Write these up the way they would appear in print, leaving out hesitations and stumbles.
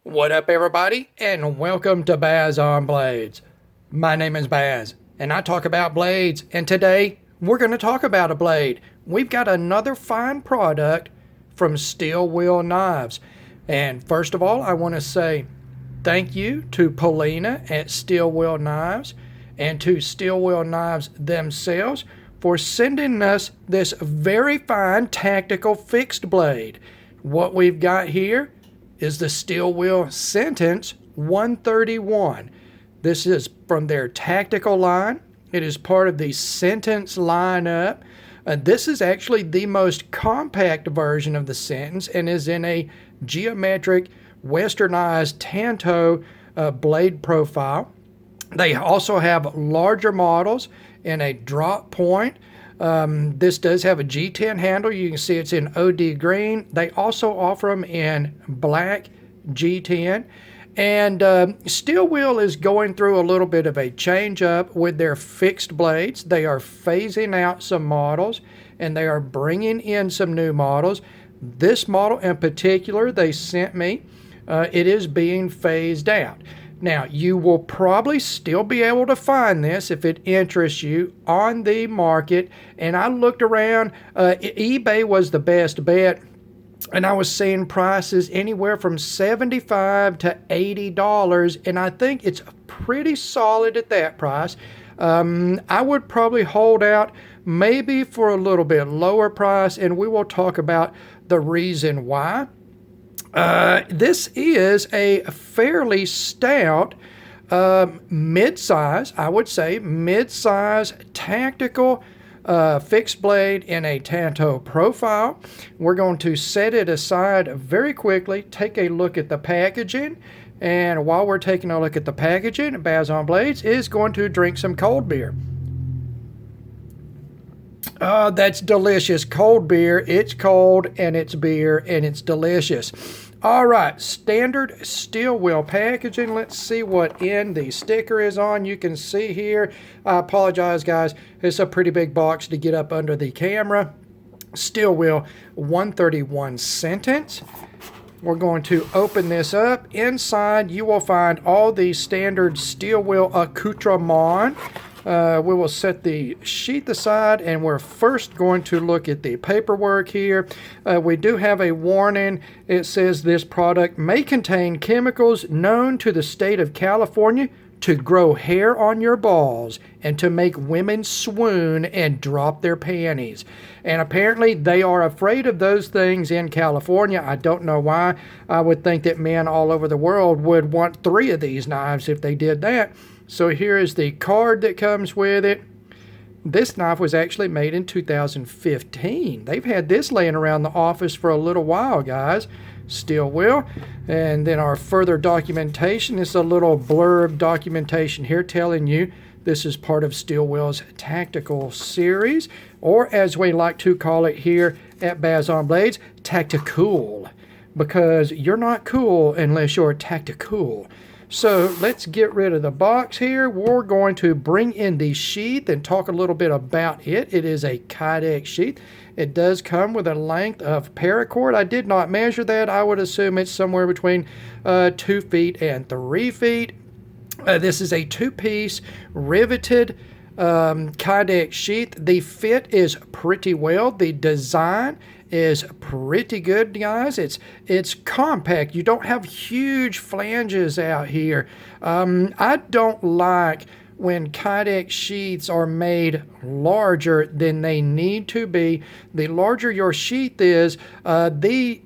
What up, everybody, and welcome to Baz on Blades. My name is Baz, and I talk about blades, and today we're going to talk about a blade. We've got another fine product from Steel Wheel Knives. And first of all, I want to say thank you to Paulina at Steel Wheel Knives and to Steel Wheel Knives themselves for sending us this very fine tactical fixed blade. What we've got here is the Steel Wheel Sentence 131. This is from their tactical line. It is part of the Sentence lineup. This is actually the most compact version of the Sentence and is in a geometric westernized tanto blade profile. They also have larger models in a drop point. This does have a G10 handle. You can see it's in OD green. They also offer them in black G10. And Steel Wheel is going through a little bit of a change up with their fixed blades. They are phasing out some models and they are bringing in some new models. This model in particular they sent me, it is being phased out. Now, you will probably still be able to find this if it interests you on the market. And I looked around, eBay was the best bet. And I was seeing prices anywhere from $75 to $80. And I think it's pretty solid at that price. I would probably hold out maybe for a little bit lower price. And we will talk about the reason why. This is a fairly stout, mid-size, I would say, mid-size tactical fixed blade in a tanto profile. We're going to set it aside very quickly, take a look at the packaging, and while we're taking a look at the packaging, Baz on Blades is going to drink some cold beer. Oh, that's delicious. Cold beer. It's cold and it's beer and it's delicious. All right, standard Steel Wheel packaging. Let's see what end the sticker is on. You can see here. I apologize, guys. It's a pretty big box to get up under the camera. Steel Wheel 131 Sentence. We're going to open this up. Inside, you will find all the standard Steel Wheel accoutrement. We will set the sheath aside and we're first going to look at the paperwork here. We do have a warning. It says this product may contain chemicals known to the state of California to grow hair on your balls and to make women swoon and drop their panties. And apparently they are afraid of those things in California. I don't know why. I would think that men all over the world would want 3 of these knives if they did that. So here is the card that comes with it. This knife was actually made in 2015. They've had this laying around the office for a little while, guys. Steel Wheel. And then our further documentation is a little blurb documentation here telling you this is part of Steel Wheel's tactical series, or as we like to call it here at Baz on Blades, tacti-cool. Because you're not cool unless you're tacti-cool. So let's get rid of the box here. We're going to bring in the sheath and talk a little bit about it. It is a Kydex sheath. It does come with a length of paracord. I did not measure that. I would assume it's somewhere between 2 feet and 3 feet. This is a 2-piece riveted Kydex sheath. The fit is pretty well. The design is pretty good, guys. It's compact. You don't have huge flanges out here. I don't like when Kydex sheaths are made larger than they need to be. The larger your sheath is, the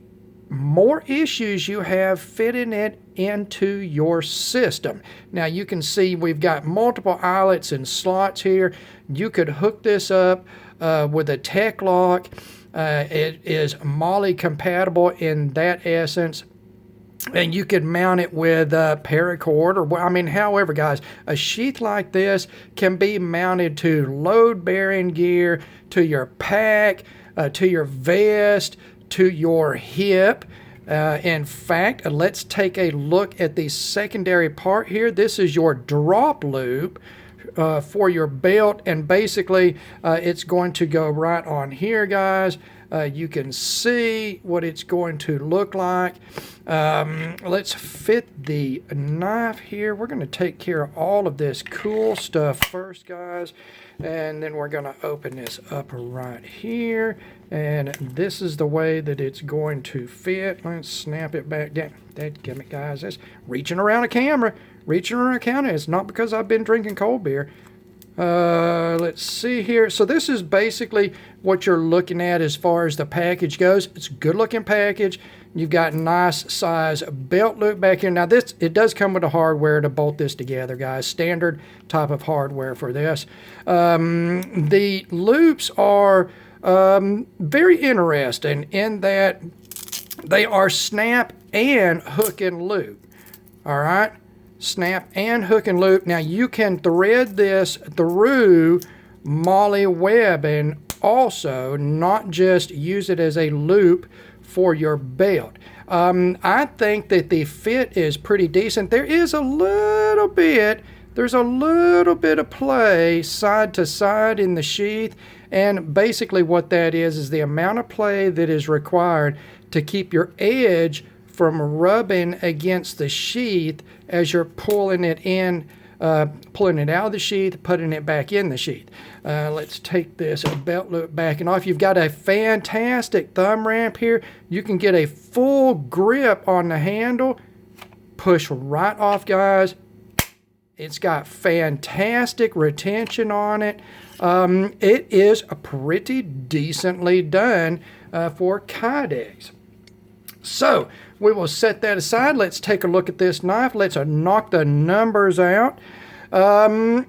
more issues you have fitting it into your system. Now you can see we've got multiple eyelets and slots here. You could hook this up with a tech lock. It is MOLLE compatible in that essence. And you could mount it with paracord or, however, guys, a sheath like this can be mounted to load-bearing gear, to your pack, to your vest, to your hip. In fact, let's take a look at the secondary part here. This is your drop loop for your belt, and basically it's going to go right on here, guys. You can see what it's going to look like. Let's fit the knife here. We're going to take care of all of this cool stuff first, guys. And then we're going to open this up right here. And this is the way that it's going to fit. Let's snap it back down. Dadgummit, guys. That's reaching around a camera. Reaching around a camera. It's not because I've been drinking cold beer. Let's see here. So this is basically what you're looking at as far as the package goes. It's a good looking package. You've got nice size belt loop back here. Now it does come with the hardware to bolt this together, guys. Standard type of hardware for this. The loops are very interesting in that they are snap and hook and loop. All right. Snap and hook and loop. Now you can thread this through MOLLE webbing also, not just use it as a loop for your belt. I think that the fit is pretty decent. There's a little bit of play side to side in the sheath, and basically what that is the amount of play that is required to keep your edge from rubbing against the sheath as you're pulling it in, pulling it out of the sheath, putting it back in the sheath. Let's take this belt loop back and off. You've got a fantastic thumb ramp here. You can get a full grip on the handle. Push right off, guys. It's got fantastic retention on it. It is pretty decently done for kydex. So we will set that aside. Let's take a look at this knife. Let's knock the numbers out.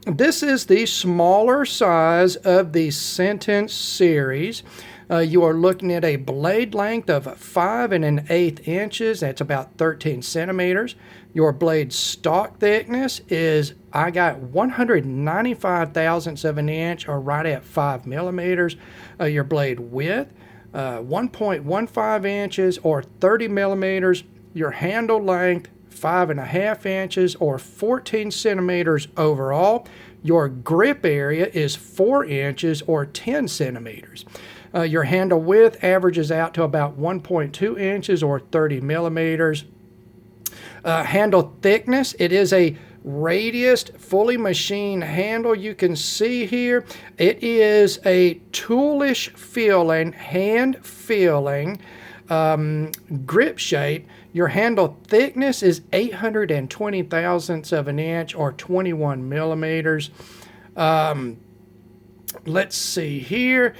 This is the smaller size of the Sentence series. You are looking at a blade length of 5 1/8 inches. That's about 13 centimeters. Your blade stock thickness is, I got 195 thousandths of an inch, or right at 5 millimeters. Your blade width, 1.15 inches or 30 millimeters. Your handle length, 5 1/2 inches or 14 centimeters overall. Your grip area is 4 inches or 10 centimeters. Your handle width averages out to about 1.2 inches or 30 millimeters. Handle thickness, it is a radiused, fully machined handle. You can see here, it is a toolish feeling, hand feeling grip shape. Your handle thickness is 820 thousandths of an inch or 21 millimeters. Let's see here.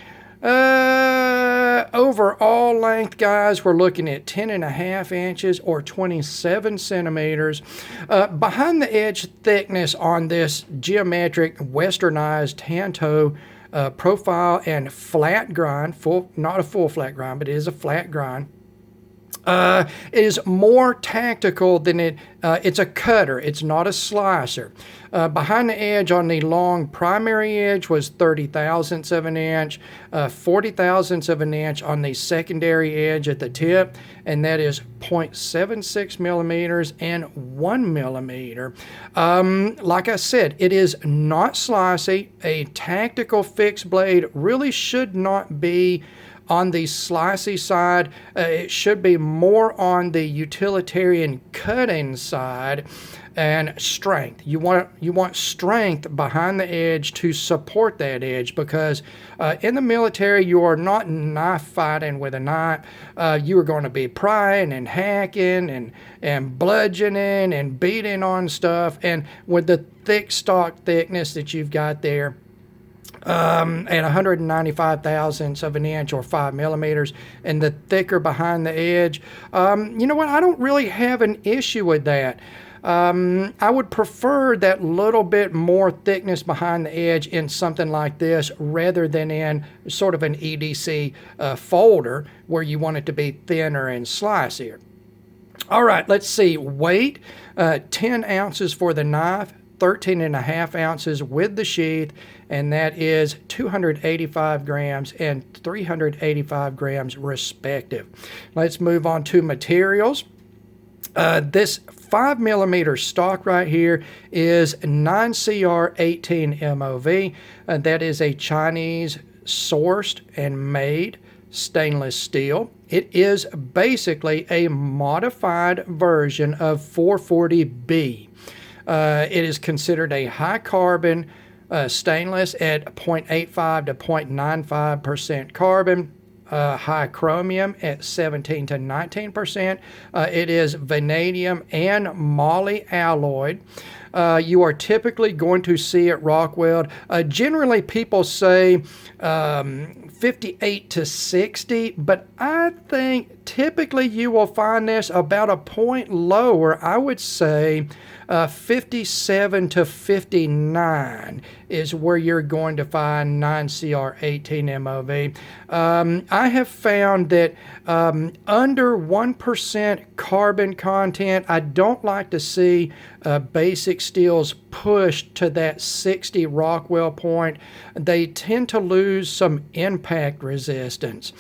Overall length, guys, we're looking at 10 1/2 inches or 27 centimeters. Behind the edge thickness on this geometric westernized tanto profile and flat grind, not a full flat grind, but it is a flat grind, is more tactical than it's a cutter. It's not a slicer. Behind the edge on the long primary edge was 30 thousandths of an inch, 40 thousandths of an inch on the secondary edge at the tip, and that is 0.76 millimeters and 1 millimeter. Like I said, it is not slicey. A tactical fixed blade really should not be on the slicey side. It should be more on the utilitarian cutting side. And strength. You want strength behind the edge to support that edge, because in the military you are not knife fighting with a knife. You are going to be prying and hacking and bludgeoning and beating on stuff. And with the thick stock thickness that you've got there, at 195 thousandths of an inch or 5 millimeters, and the thicker behind the edge, you know what? I don't really have an issue with that. I would prefer that little bit more thickness behind the edge in something like this rather than in sort of an EDC folder where you want it to be thinner and slicier. All right, let's see. Weight, 10 ounces for the knife, 13 1/2 ounces with the sheath, and that is 285 grams and 385 grams respective. Let's move on to materials. This 5 millimeter stock right here is 9CR18 MOV. That is a Chinese sourced and made stainless steel. It is basically a modified version of 440B. It is considered a high carbon stainless at 0.85 to 0.95% carbon. High chromium at 17 to 19%. It is vanadium and moly alloyed. You are typically going to see at Rockweld, generally people say 58 to 60, but I think typically you will find this about a point lower. I would say 57 to 59 is where you're going to find 9CR18 MOV. I have found that under 1% carbon content, I don't like to see basic steels pushed to that 60 Rockwell point. They tend to lose some impact resistance.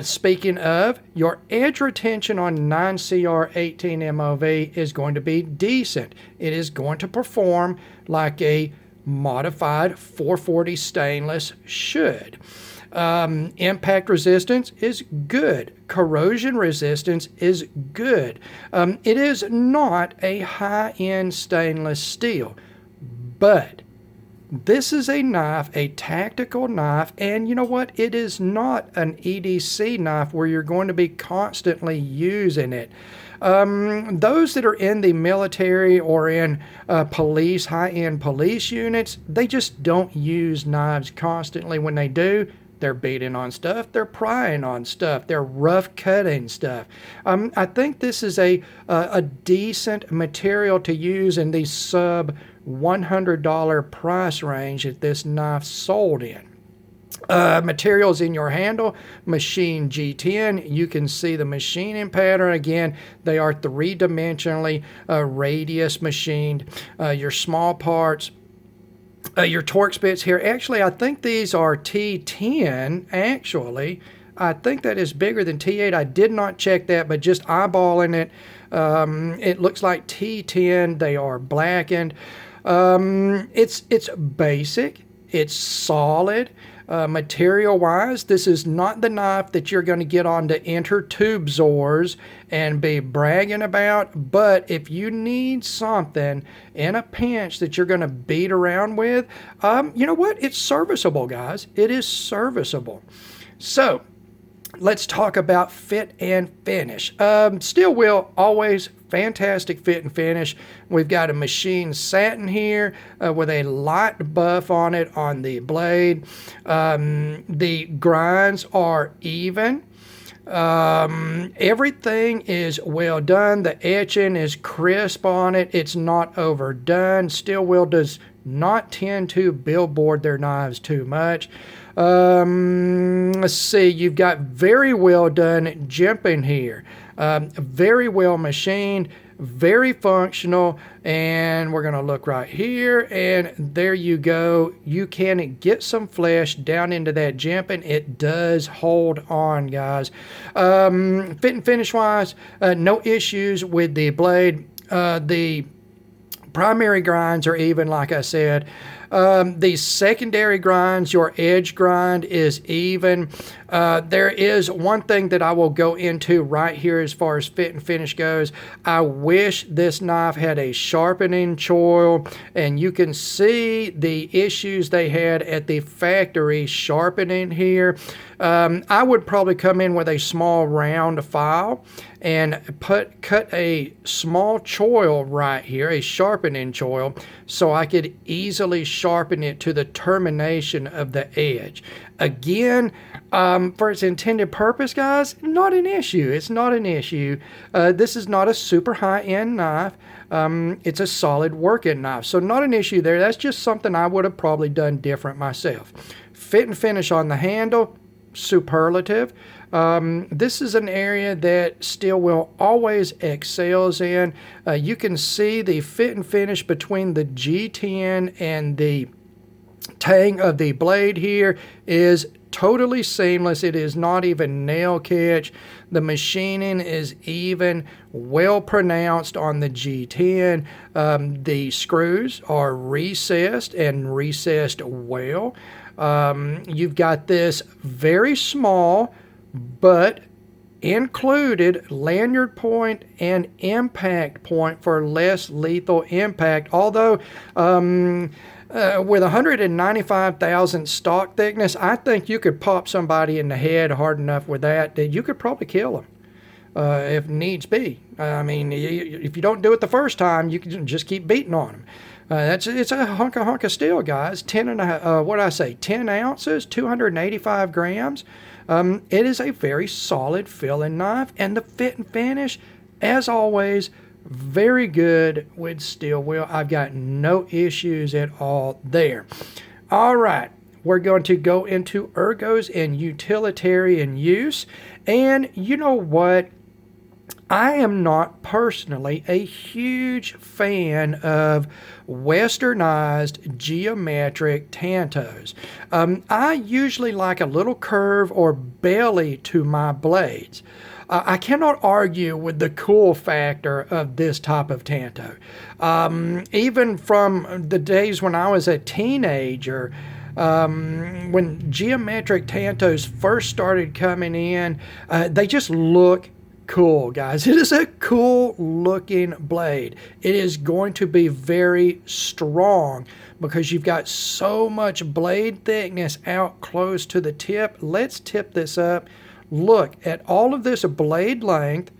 Speaking of, your edge retention on 9CR18 MOV is going to be decent. It is going to perform like a modified 440 stainless should. Impact resistance is good. Corrosion resistance is good. It is not a high-end stainless steel, but this is a knife, a tactical knife, and you know what? It is not an EDC knife where you're going to be constantly using it. Those that are in the military or in police, high-end police units, they just don't use knives constantly. When they do, they're beating on stuff, they're prying on stuff, they're rough cutting stuff. I think this is a decent material to use in the sub $100 price range that this knife sold in. Materials in your handle, machine G10. You can see the machining pattern. Again, they are three-dimensionally radius machined. Your small parts, your Torx bits here. Actually, I think these are T10, actually. I think that is bigger than T8. I did not check that, but just eyeballing it, it looks like T10. They are blackened. It's basic. It's solid. Material-wise, this is not the knife that you're going to get on to enter tube zors and be bragging about, but if you need something in a pinch that you're going to beat around with, you know what? It's serviceable, guys. It is serviceable. So, let's talk about fit and finish. Steel wheel, always fantastic fit and finish. We've got a machined satin here with a light buff on it on the blade. The grinds are even. Everything is well done. The etching is crisp on it. It's not overdone. Steel wheel does not tend to billboard their knives too much. Let's see, you've got very well done jimping here. Very well machined, very functional, and we're going to look right here, and there you go. You can get some flesh down into that jimping. It does hold on, guys. Fit and finish wise, no issues with the blade. The primary grinds are even, like I said. The secondary grinds, your edge grind is even. There is one thing that I will go into right here as far as fit and finish goes. I wish this knife had a sharpening choil, and you can see the issues they had at the factory sharpening here. I would probably come in with a small round file and cut a small choil right here, a sharpening choil, so I could easily sharpen it to the termination of the edge. Again, for its intended purpose, guys, not an issue. It's not an issue. This is not a super high-end knife. It's a solid working knife, so not an issue there. That's just something I would have probably done different myself. Fit and finish on the handle, superlative. This is an area that steel wheel always excels in. You can see the fit and finish between the G10 and the tang of the blade here is totally seamless. It is not even nail catch. The machining is even, well pronounced on the G10. The screws are recessed and recessed well. You've got this very small but included lanyard point and impact point for less lethal impact. Although with 195,000 stock thickness, I think you could pop somebody in the head hard enough with that you could probably kill them if needs be. I mean, if you don't do it the first time, you can just keep beating on them. It's a hunk of steel, guys. 10 ounces, 285 grams. It is a very solid filling knife, and the fit and finish, as always, very good with steel wheel. I've got no issues at all there. All right, we're going to go into ergos and utilitarian use. And you know what? I am not personally a huge fan of westernized geometric tantos. I usually like a little curve or belly to my blades. I cannot argue with the cool factor of this type of tanto. Even from the days when I was a teenager, when geometric tantos first started coming in, they just look cool, guys. It is a cool looking blade. It is going to be very strong because you've got so much blade thickness out close to the tip. Let's tip this up. Look at all of this blade length.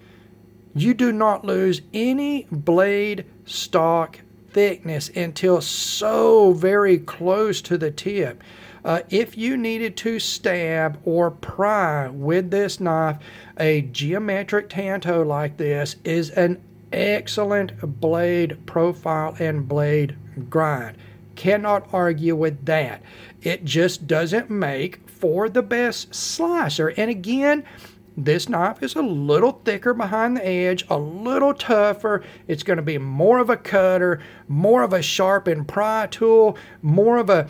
You do not lose any blade stock thickness until so very close to the tip. If you needed to stab or pry with this knife, a geometric tanto like this is an excellent blade profile and blade grind. Cannot argue with that. It just doesn't make for the best slicer. And again, this knife is a little thicker behind the edge, a little tougher. It's going to be more of a cutter, more of a sharp and pry tool, more of a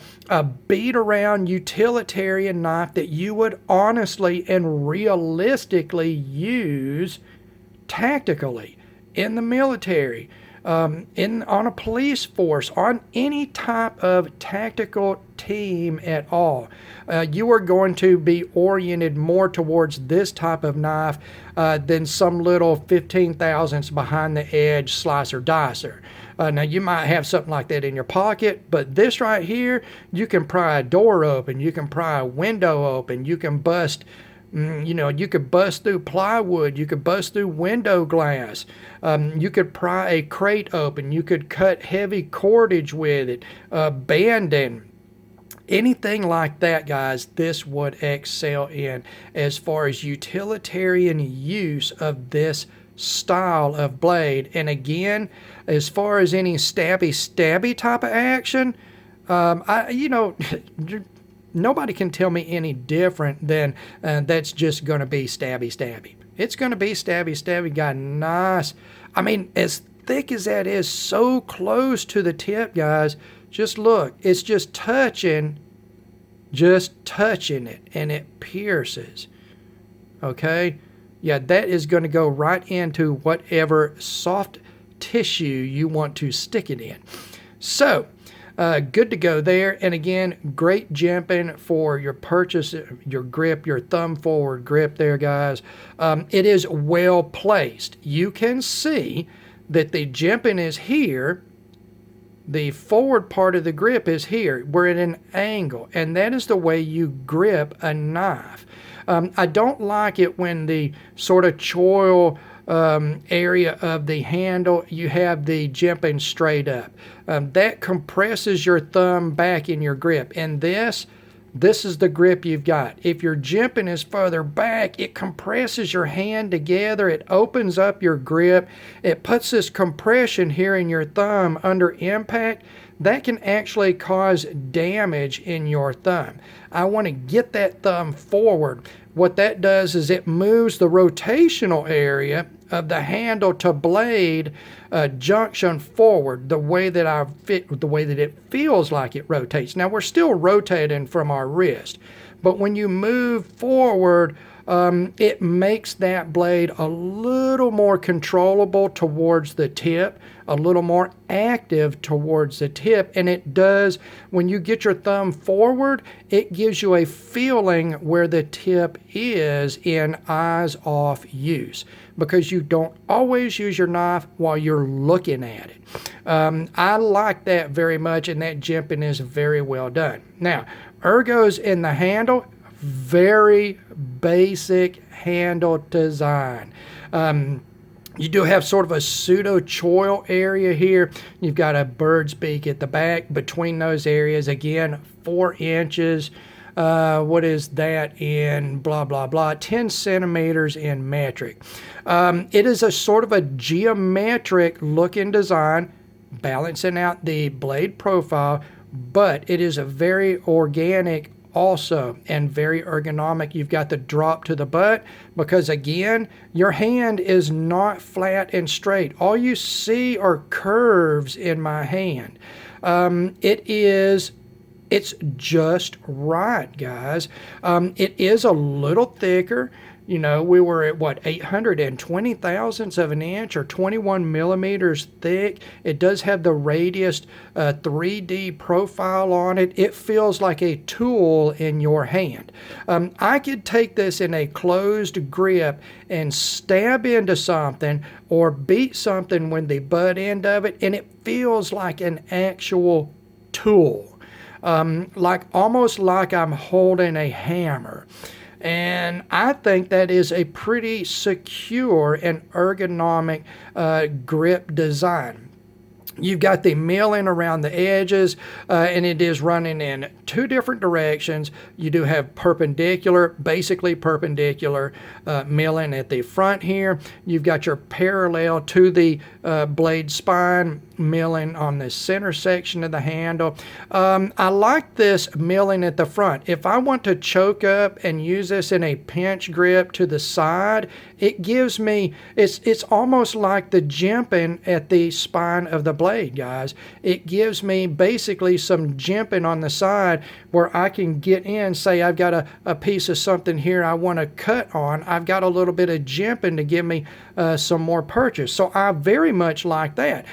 beat around utilitarian knife that you would honestly and realistically use tactically in the military, on a police force, on any type of tactical team at all. You are going to be oriented more towards this type of knife than some little 15 thousandths behind the edge slicer dicer. Now you might have something like that in your pocket, but this right here, you can pry a door open, you can pry a window open, you can bust you could bust through plywood, you could bust through window glass, you could pry a crate open, you could cut heavy cordage with it, banding, anything like that, guys. This would excel in as far as utilitarian use of this style of blade. And again, as far as any stabby type of action, nobody can tell me any different than that's just going to be stabby. It's going to be stabby. Got nice, I mean, as thick as that is, so close to the tip, guys. Just look, it's just touching it, and it pierces. Okay? Yeah, that is going to go right into whatever soft tissue you want to stick it in. So, good to go there. And again, great jimping for your purchase, your grip, your thumb forward grip there, guys. It is well placed. You can see that the jimping is here. The forward part of the grip is here. We're at an angle, and that is the way you grip a knife. I don't like it when the sort of choil area of the handle, you have the jimping straight up. That compresses your thumb back in your grip, and this is the grip you've got. If your jimping is further back, it compresses your hand together, it opens up your grip, it puts this compression here in your thumb under impact. That can actually cause damage in your thumb. I want to get that thumb forward. What that does is it moves the rotational area of the handle to blade junction forward the way that it feels like it rotates. Now we're still rotating from our wrist, but when you move forward it makes that blade a little more controllable towards the tip, a little more active towards the tip, and it does, when you get your thumb forward, it gives you a feeling where the tip is in eyes off use, because you don't always use your knife while you're looking at it. I like that very much, and that jimping is very well done. Now, ergos in the handle, very basic handle design. You do have sort of a pseudo choil area here. You've got a bird's beak at the back. Between those areas, again, 4 inches. What is that in blah, blah, blah, 10 centimeters in metric. It is a sort of a geometric looking design, balancing out the blade profile, but it is a very organic also and very ergonomic. You've got the drop to the butt, because again, your hand is not flat and straight. All you see are curves in my hand. It's just right, guys. It is a little thicker. You know, we were at what, 820 thousandths of an inch, or 21 millimeters thick. It does have the radius 3D profile on it. It feels like a tool in your hand. I could take this in a closed grip and stab into something or beat something with the butt end of it, and it feels like an actual tool. Almost like I'm holding a hammer. And I think that is a pretty secure and ergonomic grip design. You've got the milling around the edges, and it is running in 2 different directions. You do have perpendicular, basically perpendicular milling at the front here. You've got your parallel to the blade spine milling on the center section of the handle. I like this milling at the front. If I want to choke up and use this in a pinch grip to the side, it gives me, it's almost like the jimping at the spine of the blade, guys. It gives me basically some jimping on the side where I can get in, say I've got a piece of something here I want to cut on. I've got a little bit of jimping to give me some more purchase. So I very much like that.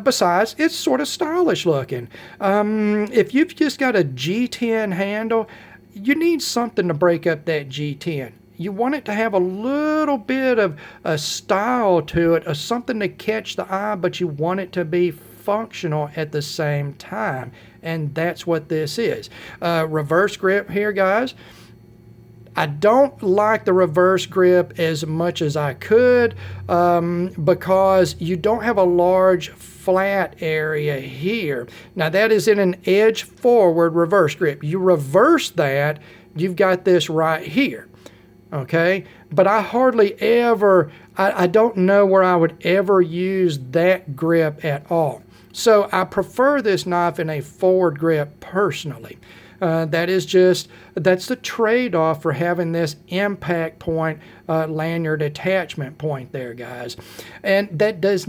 Besides, it's sort of stylish looking. If you've just got a G10 handle, you need something to break up that G10. You want it to have a little bit of a style to it, or something to catch the eye, but you want it to be functional at the same time. And that's what this is. Reverse grip here, guys. I don't like the reverse grip as much as I could, because you don't have a large flat area here. Now that is in an edge forward reverse grip. You reverse that, you've got this right here. Okay, but I hardly ever, I don't know where I would ever use that grip at all. So I prefer this knife in a forward grip personally. That's the trade-off for having this impact point lanyard attachment point there, guys. And that it's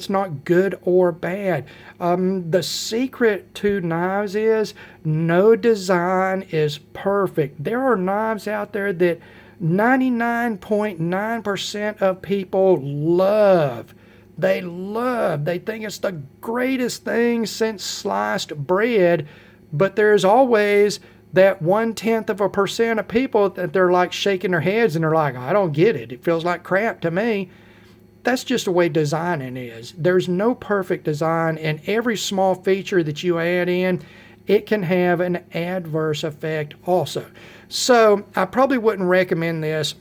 not good or bad. The secret to knives is no design is perfect. There are knives out there that 99.9% of people love. They think it's the greatest thing since sliced bread, but there's always that 0.1% of people that they're like shaking their heads and they're like, I don't get it. It feels like crap to me. That's just the way designing is. There's no perfect design, and every small feature that you add in, it can have an adverse effect also. So I probably wouldn't recommend this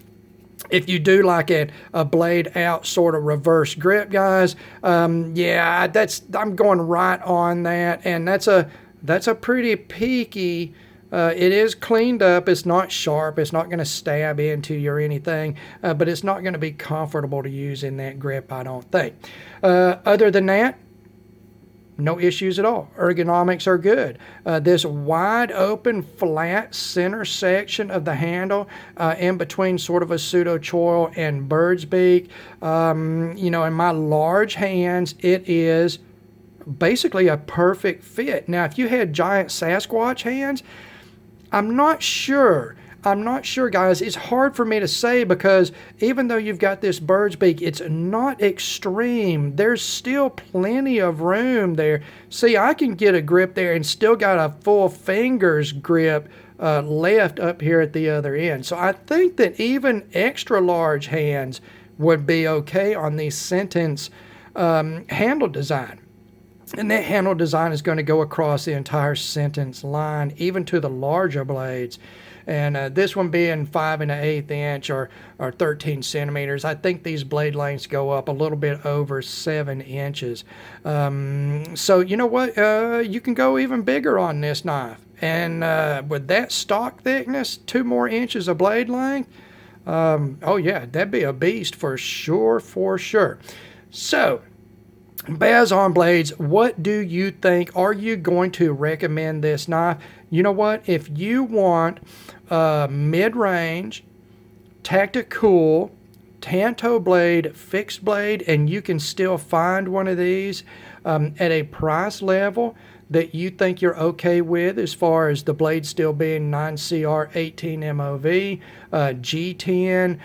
if you do like a blade out sort of reverse grip, guys. Yeah, I'm going right on that, and that's a pretty peaky. It is cleaned up. It's not sharp. It's not going to stab into you or anything, but it's not going to be comfortable to use in that grip, I don't think. Other than that, no issues at all. Ergonomics are good. This wide open flat center section of the handle in between sort of a pseudo choil and bird's beak, in my large hands, it is basically a perfect fit. Now, if you had giant Sasquatch hands, I'm not sure. I'm not sure, guys. It's hard for me to say because even though you've got this bird's beak, it's not extreme. There's still plenty of room there. See, I can get a grip there and still got a full fingers grip left up here at the other end. So I think that even extra large hands would be okay on the sentence handle design. And that handle design is going to go across the entire sentence line, even to the larger blades. And this one being 5 1/8 inch or 13 centimeters, I think these blade lengths go up a little bit over 7 inches. So you know what? You can go even bigger on this knife. And with that stock thickness, 2 more inches of blade length, oh yeah, that'd be a beast for sure, for sure. So, Bass-on blades, what do you think? Are you going to recommend this knife? You know what? If you want mid-range, tacti-cool, tanto blade, fixed blade, and you can still find one of these at a price level that you think you're okay with as far as the blade still being 9CR 18 MOV, G10,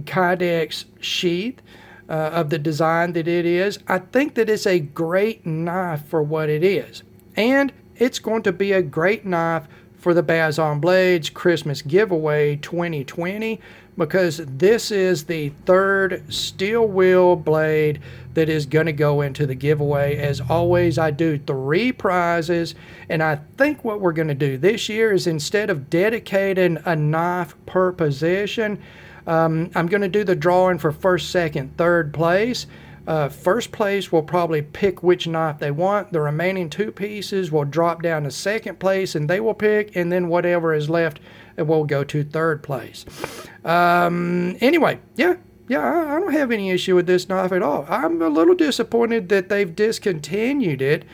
Kydex sheath, of the design that it is, I think that it's a great knife for what it is. And it's going to be a great knife for the Bass-on Blades Christmas giveaway 2020 because this is the third steel wheel blade that is going to go into the giveaway. As always, I do 3 prizes, and I think what we're going to do this year is instead of dedicating a knife per position, I'm going to do the drawing for first, second, third place. First place will probably pick which knife they want. The remaining 2 pieces will drop down to second place and they will pick, and then whatever is left will go to third place. Anyway, yeah, I don't have any issue with this knife at all. I'm a little disappointed that they've discontinued it.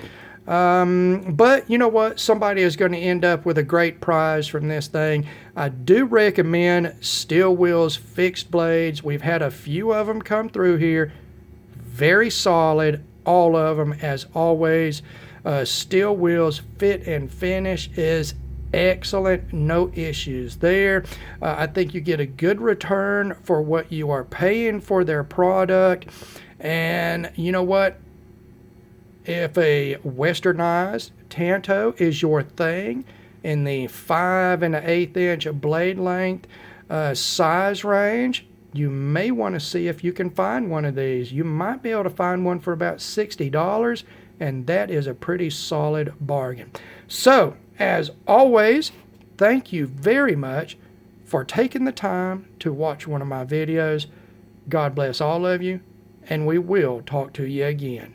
But you know what? Somebody is going to end up with a great prize from this thing. I do recommend steel wheels, fixed blades. We've had a few of them come through here. Very solid, all of them as always. Steel wheels fit and finish is excellent. No issues there. I think you get a good return for what you are paying for their product. And you know what? If a westernized tanto is your thing in the 5 1/8 inch blade length size range, you may want to see if you can find one of these. You might be able to find one for about $60, and that is a pretty solid bargain. So, as always, thank you very much for taking the time to watch one of my videos. God bless all of you, and we will talk to you again.